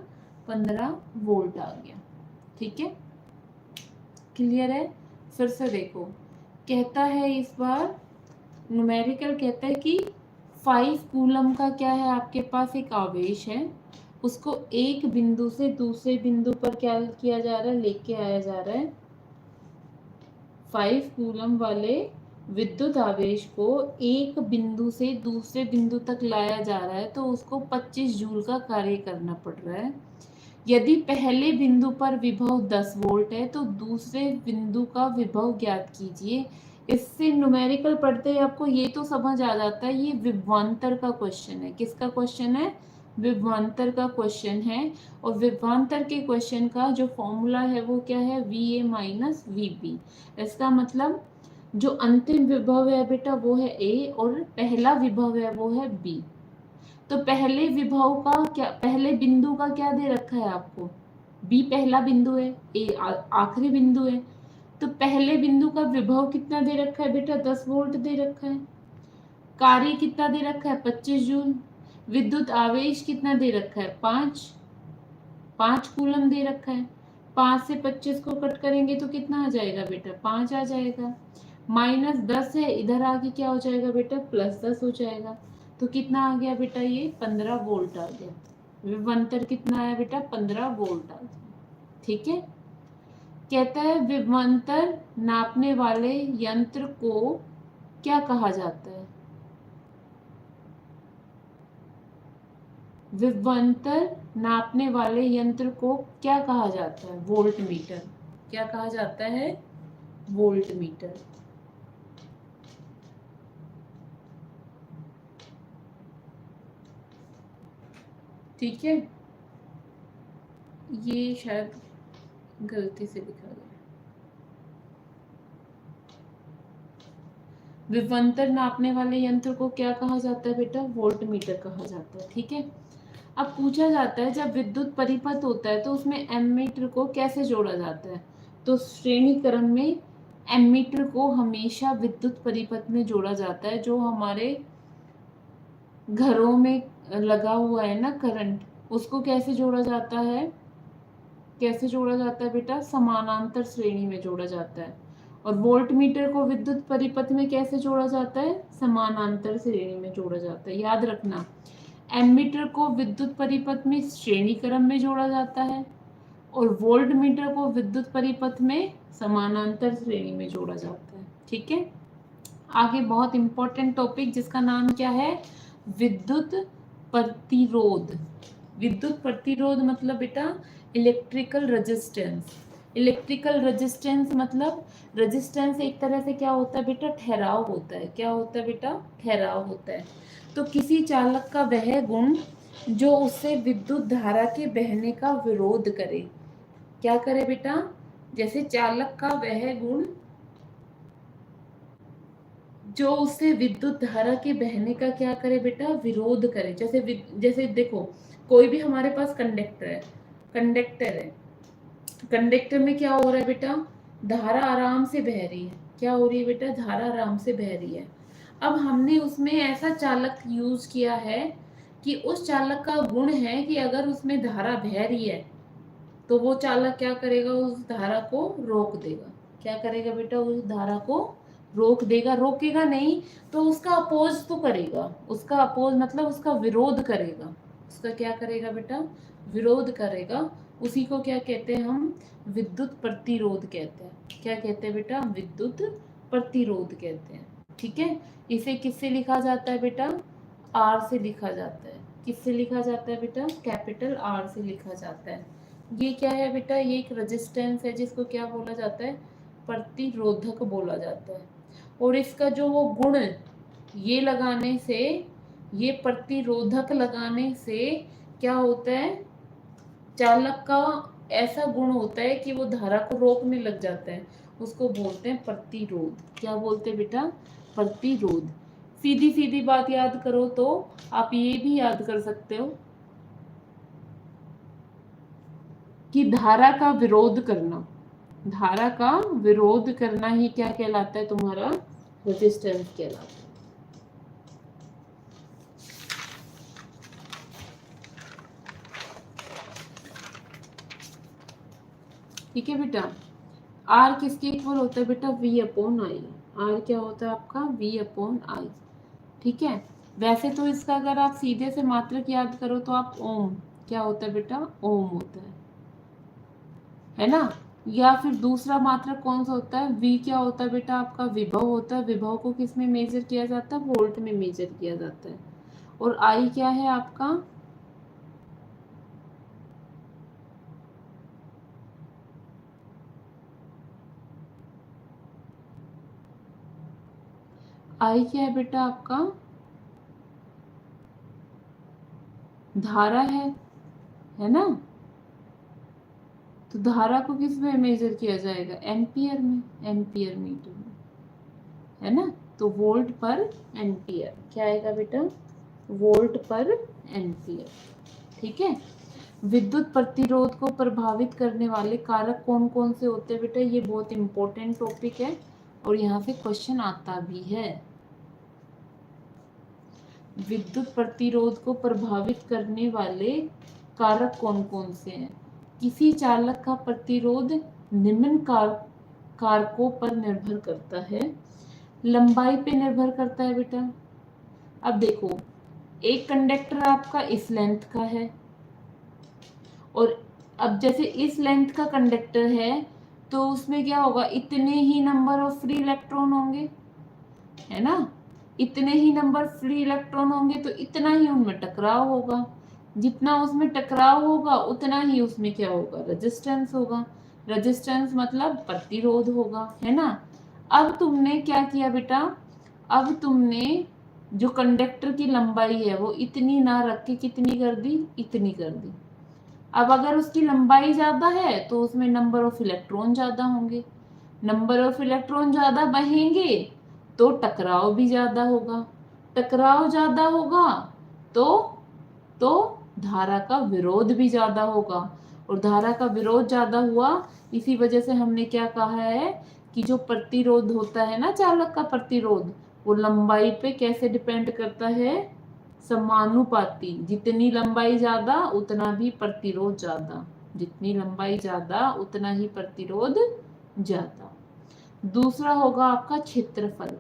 15 वोल्ट आ गया। ठीक है, क्लियर है? फिर से देखो, कहता है इस बार न्यूमेरिकल कहता है कि 5 कूलम का क्या है आपके पास? एक आवेश है, उसको एक बिंदु से दूसरे बिंदु पर क्या किया जा रहा है? लेके आया जा रहा है। 5 कूलम वाले विद्युत आवेश को एक बिंदु से दूसरे बिंदु तक लाया जा रहा है तो उसको 25 जूल का कार्य करना पड़ रहा है। यदि पहले बिंदु पर विभव 10 वोल्ट है तो दूसरे बिंदु का विभव ज्ञात कीजिए। इससे न्यूमेरिकल पढ़ते ही आपको ये तो समझ आ जाता है ये विभवांतर का क्वेश्चन है। किसका क्वेश्चन है? विभवांतर का क्वेश्चन है। और विभवांतर के क्वेश्चन का जो फॉर्मूला है वो क्या है? VA minus VB। इसका मतलब जो अंतिम विभव है बेटा वो है A और पहला विभव है वो है B। तो पहले विभव का क्या, पहले बिंदु का क्या दे रखा है आपको? B पहला बिंदु है, A आखिरी बिंदु है। तो पहले बिंदु का विभव कितना दे रखा है बेटा? 10 वोल्ट दे रखा है। कार्य कितना दे रखा है? 25 जूल। विद्युत आवेश कितना दे रखा है? 5 कूलम दे रखा है। 5 से 25 को कट करेंगे तो कितना आ जाएगा बेटा? 5 आ जाएगा। -10 है, इधर आगे क्या हो जाएगा बेटा? +10 हो जाएगा। तो कितना आ गया बेटा? ये 15 वोल्ट आ गया। विभवांतर कितना आया बेटा? 15 वोल्ट आ गया। ठीक है, कहता है विभवांतर नापने वाले यंत्र को क्या कहा जाता है? विभवांतर नापने वाले यंत्र को क्या कहा जाता है? वोल्टमीटर। क्या कहा जाता है? वोल्टमीटर। ठीक है, ये शायद गलती से लिखा गया। विभवांतर नापने वाले यंत्र को क्या कहा जाता है बेटा? वोल्टमीटर कहा जाता है। ठीक है, अब पूछा जाता है जब विद्युत परिपथ होता है तो उसमें एमीटर को कैसे जोड़ा जाता है? तो श्रेणी क्रम में एमीटर को हमेशा विद्युत परिपथ में जोड़ा जाता है। जो हमारे घरों में लगा हुआ है ना करंट, उसको कैसे जोड़ा जाता है? कैसे जोड़ा जाता है बेटा? समानांतर श्रेणी में जोड़ा जाता है। और वोल्टमीटर को विद्युत परिपथ में कैसे जोड़ा जाता है? समानांतर श्रेणी में जोड़ा जाता है। याद रखना, एमीटर को विद्युत परिपथ में श्रेणी क्रम में जोड़ा जाता है और वोल्टमीटर को विद्युत परिपथ में समानांतर श्रेणी में जोड़ा जाता है। ठीक है, आगे बहुत इंपॉर्टेंट टॉपिक जिसका नाम क्या है, विद्युत प्रतिरोध। विद्युत प्रतिरोध मतलब बेटा इलेक्ट्रिकल रेजिस्टेंस। इलेक्ट्रिकल रेजिस्टेंस मतलब रेजिस्टेंस एक तरह से क्या होता है बेटा, ठहराव होता है। क्या होता है बेटा, ठहराव होता है। तो किसी चालक का वह गुण जो उससे विद्युत धारा के बहने का विरोध करे। क्या करे बेटा, जैसे चालक का वह गुण जो उससे विद्युत धारा के बहने का क्या करे बेटा, विरोध करे। जैसे देखो, कोई भी हमारे पास कंडक्टर है, कंडक्टर में क्या हो रहा है बेटा, धारा आराम से बह रही है। क्या हो रही है बेटा, धारा आराम से बह रही है। अब हमने उसमें ऐसा चालक यूज किया है कि उस चालक का गुण है कि अगर उसमें धारा बह रही है तो वो चालक क्या करेगा, उस धारा को रोक देगा। क्या करेगा बेटा, उस धारा को रोक देगा। रोकेगा नहीं तो उसका अपोज तो करेगा। उसका अपोज मतलब उसका विरोध करेगा। उसका क्या करेगा बेटा, विरोध करेगा। उसी को क्या कहते हैं हम, विद्युत प्रतिरोध कहते हैं। क्या कहते हैं बेटा, विद्युत प्रतिरोध कहते हैं। ठीक है, इसे किससे लिखा जाता है बेटा, आर से लिखा जाता है। किससे लिखा जाता है बेटा, कैपिटल आर से लिखा जाता है। ये क्या है बेटा, ये एक रेजिस्टेंस है जिसको क्या बोला जाता है, प्रतिरोधक बोला जाता है। और इसका जो वो गुण ये लगाने से, ये प्रतिरोधक लगाने से क्या होता है, चालक का ऐसा गुण होता है कि वो धारा को रोकने लग जाता है। उसको बोलते हैं प्रतिरोध। क्या बोलते हैं बेटा, प्रतिरोध। सीधी सीधी बात याद करो तो आप ये भी याद कर सकते हो कि धारा का विरोध करना, धारा का विरोध करना ही क्या कहलाता है, तुम्हारा रेजिस्टेंस कहलाता है। ठीक है बेटा, आर किसके इक्वल होता है बेटा, V अपॉन आई। आर क्या होता है आपका, V अपॉन आई। ठीक है, वैसे तो इसका अगर आप सीधे से मात्रक याद करो तो आप ओम, क्या होता है बेटा, ओम होता है ना। या फिर दूसरा मात्रक कौन सा होता है, V क्या होता है बेटा, आपका विभव होता है। विभव को किस में मेजर किया जाता है, वोल्ट में मेजर किया जाता है। और आई क्या है आपका, आई क्या है बेटा आपका, धारा है ना। तो धारा को किस में मेजर किया जाएगा, एम्पियर में, एम्पियर मीटर में, है ना। तो वोल्ट पर एम्पियर क्या आएगा बेटा, वोल्ट पर एम्पियर। ठीक है, विद्युत प्रतिरोध को प्रभावित करने वाले कारक कौन कौन से होते हैं बेटा, ये बहुत इंपॉर्टेंट टॉपिक है और यहाँ से क्वेश्चन आता भी है। विद्युत प्रतिरोध को प्रभावित करने वाले कारक कौन कौन से हैं। किसी चालक का प्रतिरोध निम्न कारकों पर निर्भर करता है। लंबाई पे निर्भर करता है बेटा। अब देखो, एक कंडक्टर आपका इस लेंथ का है और अब जैसे इस लेंथ का कंडक्टर है तो उसमें क्या होगा, इतने ही नंबर ऑफ फ्री इलेक्ट्रॉन होंगे, है ना। इतने ही नंबर फ्री इलेक्ट्रॉन होंगे तो इतना ही उनमें टकराव होगा। जितना उसमें टकराव होगा उतना ही उसमें क्या होगा, रेजिस्टेंस होगा। रेजिस्टेंस मतलब प्रतिरोध होगा, है ना। अब तुमने क्या किया बेटा, अब तुमने जो कंडक्टर की लंबाई है वो इतनी ना रख के कितनी कर दी, इतनी कर दी। अब अगर उसकी लंबाई ज्यादा है तो उसमें नंबर ऑफ इलेक्ट्रॉन ज्यादा होंगे। नंबर ऑफ इलेक्ट्रॉन ज्यादा बहेंगे तो टकराव भी ज्यादा होगा। टकराव ज्यादा होगा तो तो धारा का विरोध भी ज्यादा होगा। और धारा का विरोध ज्यादा हुआ, इसी वजह से हमने क्या कहा है कि जो प्रतिरोध होता है ना, चालक का प्रतिरोध, वो लंबाई पे कैसे डिपेंड करता है, समानुपाती। जितनी लंबाई ज्यादा उतना भी प्रतिरोध ज्यादा, जितनी लंबाई ज्यादा उतना ही प्रतिरोध ज्यादा। दूसरा होगा आपका क्षेत्रफल।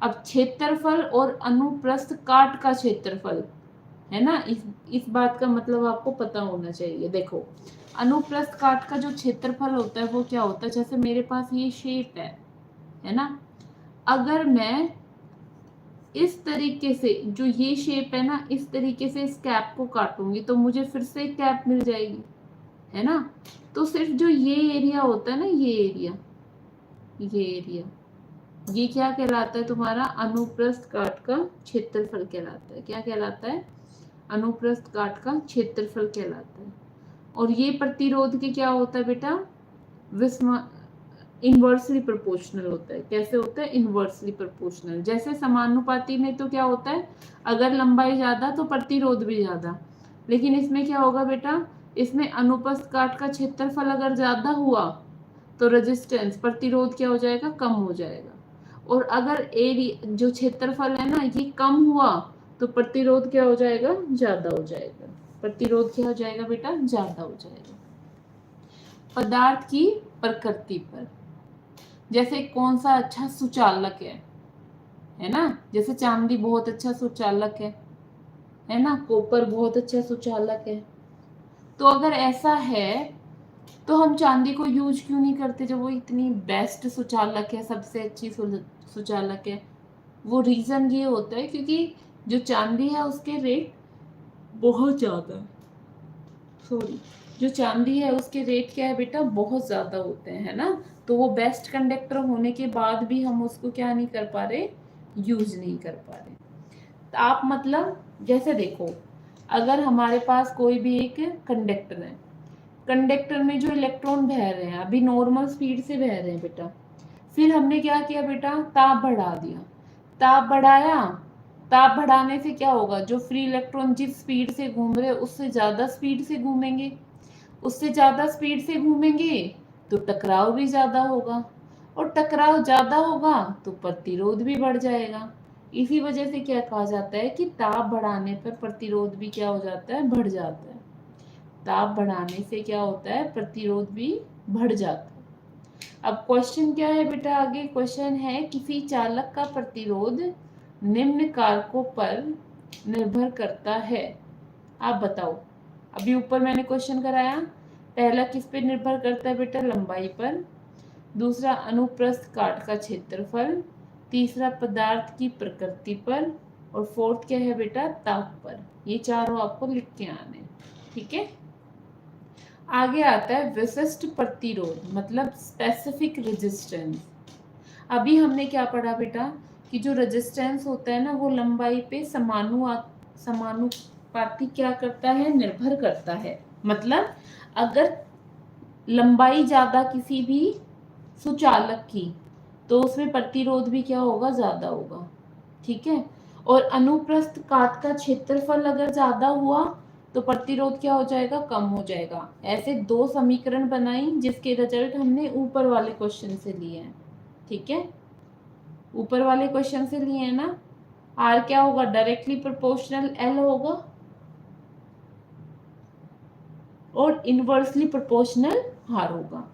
अब क्षेत्रफल और अनुप्रस्थ काट का क्षेत्रफल, है ना। इस बात का मतलब आपको पता होना चाहिए। देखो अनुप्रस्थ काट का जो क्षेत्रफल होता है वो क्या होता है, जैसे मेरे पास ये शेप है ना, अगर मैं इस तरीके से, जो ये शेप है ना, इस तरीके से इस कैप को काटूंगी तो मुझे फिर से एक कैप मिल जाएगी, है ना। तो सिर्फ जो ये एरिया होता है ना, ये एरिया ये क्या कहलाता है तुम्हारा, अनुप्रस्थ काट का क्षेत्रफल कहलाता है। क्या कहलाता है, अनुप्रस्थ काट का क्षेत्रफल कहलाता है। और ये प्रतिरोध के क्या होता है बेटा, इनवर्सली प्रोपोर्शनल होता है। कैसे होता है, इनवर्सली प्रोपोर्शनल। जैसे समानुपाती में तो क्या होता है, अगर लंबाई ज्यादा तो प्रतिरोध भी ज्यादा, लेकिन इसमें क्या होगा बेटा, इसमें अनुप्रस्थ काट का क्षेत्रफल अगर ज्यादा हुआ तो रेजिस्टेंस, प्रतिरोध क्या हो जाएगा, कम हो जाएगा। और अगर एरिया जो क्षेत्रफल है ना ये कम हुआ तो प्रतिरोध क्या हो जाएगा, ज्यादा हो जाएगा। प्रतिरोध क्या हो जाएगा बेटा, ज्यादा हो जाएगा। पदार्थ की प्रकृति पर, जैसे कौन सा अच्छा सुचालक है ना, जैसे चांदी बहुत अच्छा सुचालक है ना, कॉपर बहुत अच्छा सुचालक है। तो अगर ऐसा है तो हम चांदी को यूज क्यों नहीं करते जब वो इतनी बेस्ट सुचालक है, सबसे अच्छी सुचालक है। वो रीजन ये होता है क्योंकि जो चांदी है उसके रेट बहुत ज्यादा, सॉरी, जो चांदी है उसके रेट क्या है बेटा, बहुत ज्यादा होते हैं, है ना। तो वो बेस्ट कंडक्टर होने के बाद भी हम उसको क्या नहीं कर पा रहे, यूज नहीं कर पा रहे। तो आप मतलब जैसे देखो, अगर हमारे पास कोई भी एक कंडक्टर है, कंडक्टर में जो इलेक्ट्रॉन बह रहे हैं अभी नॉर्मल स्पीड से बह रहे हैं बेटा, फिर हमने क्या किया बेटा, ताप बढ़ा दिया, ताप बढ़ाया, ताप बढ़ाने से क्या होगा, जो फ्री इलेक्ट्रॉन जिस स्पीड से घूम रहे हैं उससे ज्यादा स्पीड से घूमेंगे, उससे ज्यादा स्पीड से घूमेंगे तो टकराव भी ज्यादा होगा, और टकराव ज्यादा होगा तो प्रतिरोध भी बढ़ जाएगा। इसी वजह से क्या कहा जाता है कि ताप बढ़ाने पर प्रतिरोध भी क्या हो जाता है, बढ़ जाता है। ताप बढ़ाने से क्या होता है, प्रतिरोध भी बढ़ जाता है। अब क्वेश्चन क्या है बेटा, आगे क्वेश्चन है किसी चालक का प्रतिरोध निम्न कारकों पर निर्भर करता है। आप बताओ, अभी ऊपर मैंने क्वेश्चन कराया, पहला किस पे निर्भर करता है बेटा, लंबाई पर, दूसरा अनुप्रस्थ काट का क्षेत्रफल, तीसरा पदार्थ की प्रकृति पर, और फोर्थ क्या है बेटा, ताप पर। ये चारों आपको लिख के आने, ठीक है। आगे आता है विशिष्ट प्रतिरोध, मतलब स्पेसिफिक रेजिस्टेंस। अभी हमने क्या पढ़ा बेटा कि जो रेजिस्टेंस होता है ना वो लंबाई पे समानुपाती क्या करता है, निर्भर करता है। मतलब अगर लंबाई ज्यादा किसी भी सुचालक की तो उसमें प्रतिरोध भी क्या होगा, ज्यादा होगा, ठीक है। और अनुप्रस्थ काट का क्षेत्रफल अगर ज्यादा हुआ तो प्रतिरोध क्या हो जाएगा, कम हो जाएगा। ऐसे दो समीकरण बनाई जिसके रिजल्ट हमने ऊपर वाले क्वेश्चन से लिए हैं, ठीक है, ऊपर वाले क्वेश्चन से लिए हैं ना। आर क्या होगा, डायरेक्टली प्रोपोर्शनल एल होगा, और इनवर्सली प्रोपोर्शनल आर होगा।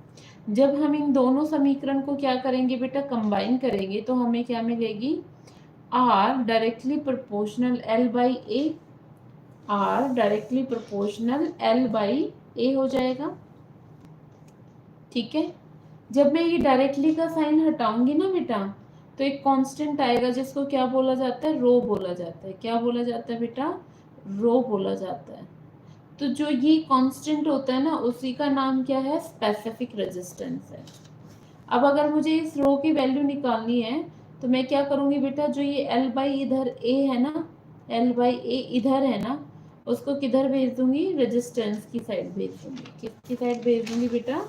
जब हम इन दोनों समीकरण को क्या करेंगे बेटा, कंबाइन करेंगे तो हमें क्या मिलेगी, r directly proportional l by a, r directly proportional l by a हो जाएगा, ठीक है। जब मैं ये डायरेक्टली का साइन हटाऊंगी ना बेटा तो एक कांस्टेंट आएगा जिसको क्या बोला जाता है, रो बोला जाता है। क्या बोला जाता है बेटा, रो बोला जाता है। तो जो ये कांस्टेंट होता है ना उसी का नाम क्या है, स्पेसिफिक रेजिस्टेंस है। अब अगर मुझे इस रो की वैल्यू निकालनी है तो मैं क्या करूंगी बेटा, जो ये एल बाई इधर ए है ना, एल बाई ए इधर है ना, उसको किधर भेज दूंगी, रेजिस्टेंस की साइड भेज दूंगी। किसकी साइड भेज दूंगी बेटा,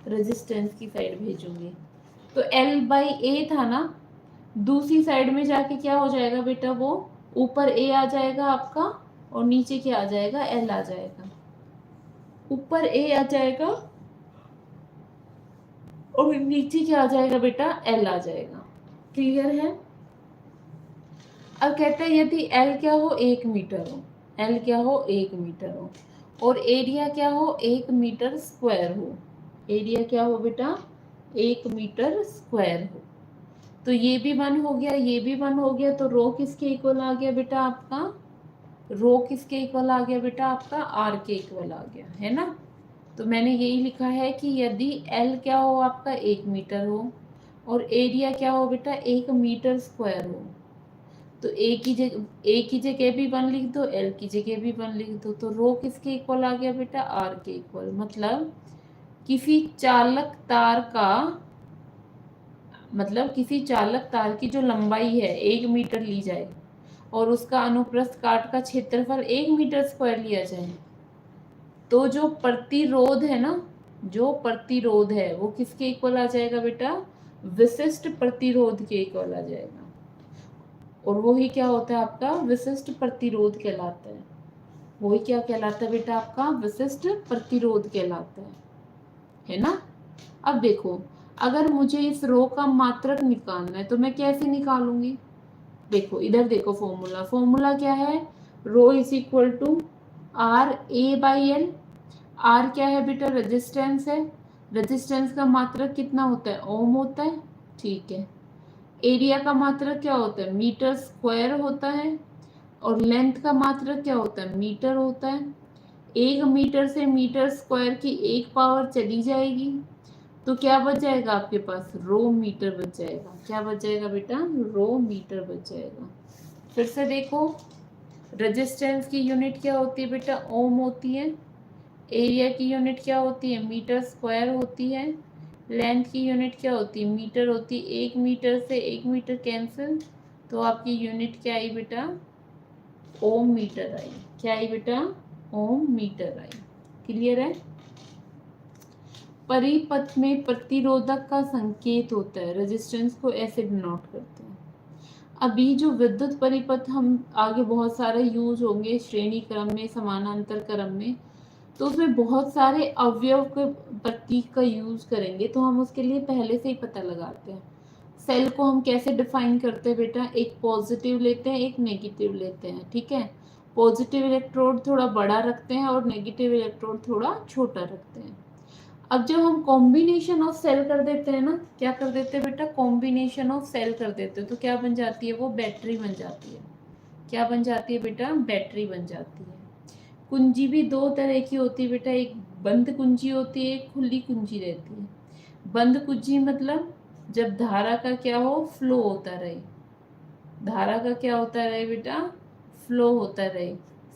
रेजिस्टेंस की साइड भेजूंगी। तो एल बाई ए था ना, दूसरी साइड में जाके क्या हो जाएगा बेटा, वो ऊपर ए आ जाएगा आपका और नीचे क्या आ जाएगा, एल आ जाएगा। ऊपर ए आ जाएगा और नीचे क्या आ जाएगा बेटा, एल आ जाएगा। क्लियर है। अब कहते हैं यदि एल क्या हो, 1 मीटर हो, एल क्या हो, 1 मीटर हो, और एरिया क्या हो, 1 मीटर स्क्वायर हो। एरिया क्या हो बेटा, 1 मीटर स्क्वायर हो। तो ये भी 1 हो गया, ये भी 1 हो गया, तो रो किसके इक्वल आ गया बेटा आपका, रो किसके इक्वल आ गया बेटा, आपका आर के इक्वल आ गया है ना। तो मैंने यही लिखा है कि यदि एल क्या हो आपका 1 मीटर हो और एरिया क्या हो बेटा 1 मीटर स्क्वायर हो, तो ए की जगह भी 1 लिख दो, एल की जगह भी 1 लिख दो। तो रो किसके इक्वल आ गया बेटा, आर के इक्वल। मतलब किसी चालक तार का, मतलब किसी चालक तार की जो लंबाई है 1 मीटर ली जाए और उसका अनुप्रस्थ काट का क्षेत्रफल 1 मीटर स्क्वायर लिया जाए, तो जो प्रतिरोध है ना, जो प्रतिरोध है वो किसके इक्वल आ जाएगा बेटा, विशिष्ट प्रतिरोध के इक्वल आ जाएगा। और वही क्या होता है आपका विशिष्ट प्रतिरोध कहलाता है। वही क्या कहलाता है बेटा, आपका विशिष्ट प्रतिरोध कहलाता है ना। अब देखो, अगर मुझे इस रो का मात्रक निकालना है तो मैं कैसे निकालूंगी। देखो इधर देखो, फॉर्मूला फॉर्मूला क्या है, rho is equal to r a by l. R क्या है बेटा, रेजिस्टेंस है। रेजिस्टेंस का मात्रक कितना होता है, ओम होता है। ठीक है। एरिया का मात्रक क्या होता है, मीटर स्क्वायर होता है। और लेंथ का मात्रक क्या होता है, मीटर होता है। 1 मीटर से मीटर स्क्वायर की 1 पावर चली जाएगी, तो क्या बच जाएगा आपके पास, रो मीटर बच जाएगा। क्या बच जाएगा बेटा, रो मीटर बच जाएगा। फिर से देखो, रेजिस्टेंस की यूनिट क्या होती है बेटा, ओम होती है। एरिया की यूनिट क्या होती है, मीटर स्क्वायर होती है। लेंथ की यूनिट क्या होती है, मीटर होती है। 1 मीटर से 1 मीटर कैंसिल, तो आपकी यूनिट क्या आई बेटा, ओम मीटर आई। क्या आई बेटा, ओम मीटर आई। क्लियर है। परिपथ में प्रतिरोधक का संकेत होता है, रेजिस्टेंस को ऐसे डिनोट करते हैं। अभी जो विद्युत परिपथ हम आगे बहुत सारे यूज होंगे श्रेणी क्रम में, समानांतर क्रम में, तो उसमें बहुत सारे अवयव के प्रतीक का यूज करेंगे, तो हम उसके लिए पहले से ही पता लगाते हैं। सेल को हम कैसे डिफाइन करते हैं बेटा, एक पॉजिटिव लेते हैं, एक नेगेटिव लेते हैं। ठीक है। पॉजिटिव इलेक्ट्रोड थोड़ा बड़ा रखते हैं और नेगेटिव इलेक्ट्रोड थोड़ा छोटा रखते हैं। अब जब हम कॉम्बिनेशन ऑफ सेल कर देते हैं ना, क्या कर देते हैं बेटा, कॉम्बिनेशन ऑफ सेल कर देते हैं, तो क्या बन जाती है, वो बैटरी बन जाती है। क्या बन जाती है बेटा, बैटरी बन जाती है। कुंजी भी दो तरह की होती है बेटा, एक बंद कुंजी होती है, एक खुली कुंजी रहती है। बंद कुंजी मतलब जब धारा का क्या हो, फ्लो होता रहे। धारा का क्या होता रहे बेटा, फ्लो होता रहे।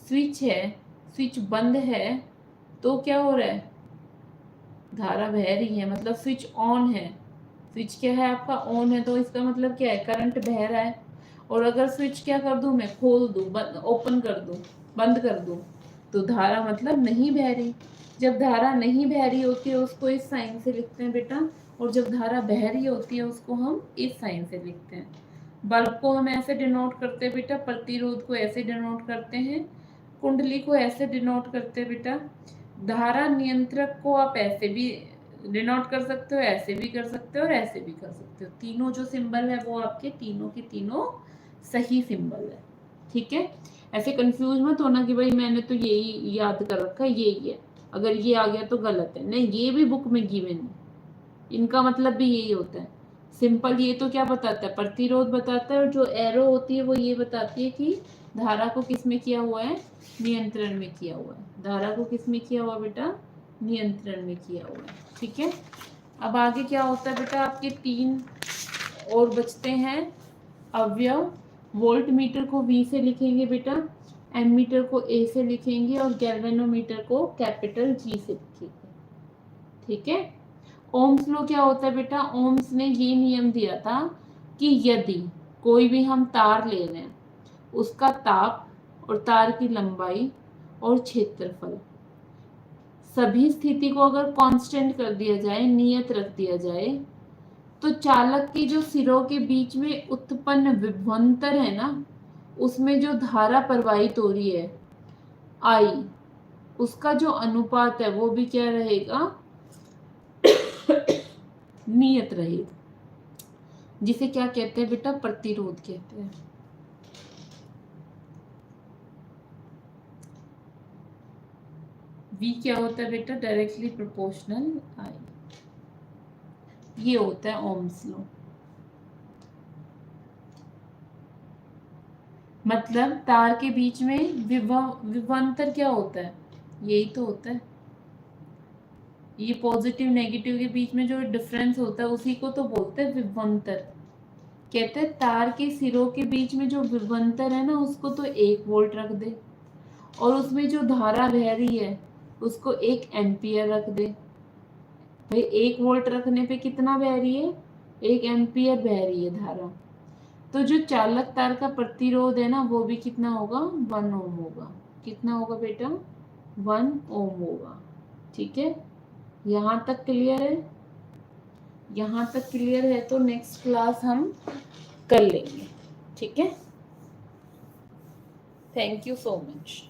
स्विच है, स्विच बंद है, तो क्या हो रहा है, धारा बह रही है, मतलब स्विच ऑन है। स्विच क्या है आपका, ऑन है, तो इसका मतलब क्या है, करंट बह रहा है। और अगर स्विच क्या कर दूं मैं, खोल दूं, ओपन कर दूं, बंद कर दूं, तो धारा मतलब नहीं बह रही। जब धारा नहीं बह रही होती है उसको इस साइन से लिखते हैं बेटा, और जब धारा बह रही होती है उसको हम इस साइन से लिखते हैं। बल्ब को हम ऐसे डिनोट करते हैं बेटा, प्रतिरोध को ऐसे डिनोट करते हैं, कुंडली को ऐसे डिनोट करते हैं बेटा। धारा नियंत्रक को आप ऐसे भी डिनोट कर सकते हो, ऐसे भी कर सकते हो और ऐसे भी कर सकते हो। तीनों जो सिंबल है वो आपके तीनों के तीनों सही सिंबल है। ठीक है। ऐसे कंफ्यूज मत होना कि भाई मैंने तो यही याद कर रखा है, यही है, अगर ये आ गया तो गलत है। नहीं, ये भी बुक में गिवन है, इनका मतलब भी यही होता है। सिंपल ये तो क्या बताता है, प्रतिरोध बताता है, और जो एरो होती है वो ये बताती है कि धारा को किस में किया हुआ है, नियंत्रण में किया हुआ है। धारा को किस में किया हुआ बेटा, नियंत्रण में किया हुआ है। ठीक है। अब आगे क्या होता है बेटा, आपके 3 और बचते हैं अवयव। वोल्ट मीटर को V से लिखेंगे बेटा, एमीटर को A से लिखेंगे और गैल्वेनोमीटर को कैपिटल G से लिखेंगे। ठीक है। ओम्स लो क्या होता है बेटा, ओम्स ने ये नियम दिया था कि यदि कोई भी हम तार ले लें, उसका ताप और तार की लंबाई और क्षेत्रफल, सभी स्थिति को अगर कांस्टेंट कर दिया जाए, नियत रख दिया जाए, तो चालक की जो सिरों के बीच में उत्पन्न विभवांतर है ना, उसमें जो धारा प्रवाहित हो रही है आई, उसका जो अनुपात है वो भी क्या रहेगा, नियत रहेगा, जिसे क्या कहते हैं बेटा, प्रतिरोध कहते हैं। V क्या होता है बेटा, डायरेक्टली प्रोपोर्शनल I। ये होता है ओम्स लॉ। मतलब तार के बीच में विभवांतर क्या होता है? यही तो होता है, ये पॉजिटिव नेगेटिव के बीच में जो डिफरेंस होता है उसी को तो बोलते हैं विभवांतर। कहते हैं तार के सिरों के बीच में जो विभवांतर है ना उसको तो 1 वोल्ट रख दे, और उसमें जो धारा बह रही है उसको 1 एम्पियर रख दे। भाई 1 वोल्ट रखने पे कितना बह रही है? 1 एम्पियर बह रही है धारा। तो जो चालक तार का प्रतिरोध है ना वो भी कितना होगा? 1 ओम होगा। कितना होगा बेटा? 1 ओम होगा। ठीक है, यहाँ तक क्लियर है? यहाँ तक क्लियर है तो नेक्स्ट क्लास हम कर लेंगे। ठीक है, थैंक यू सो मच।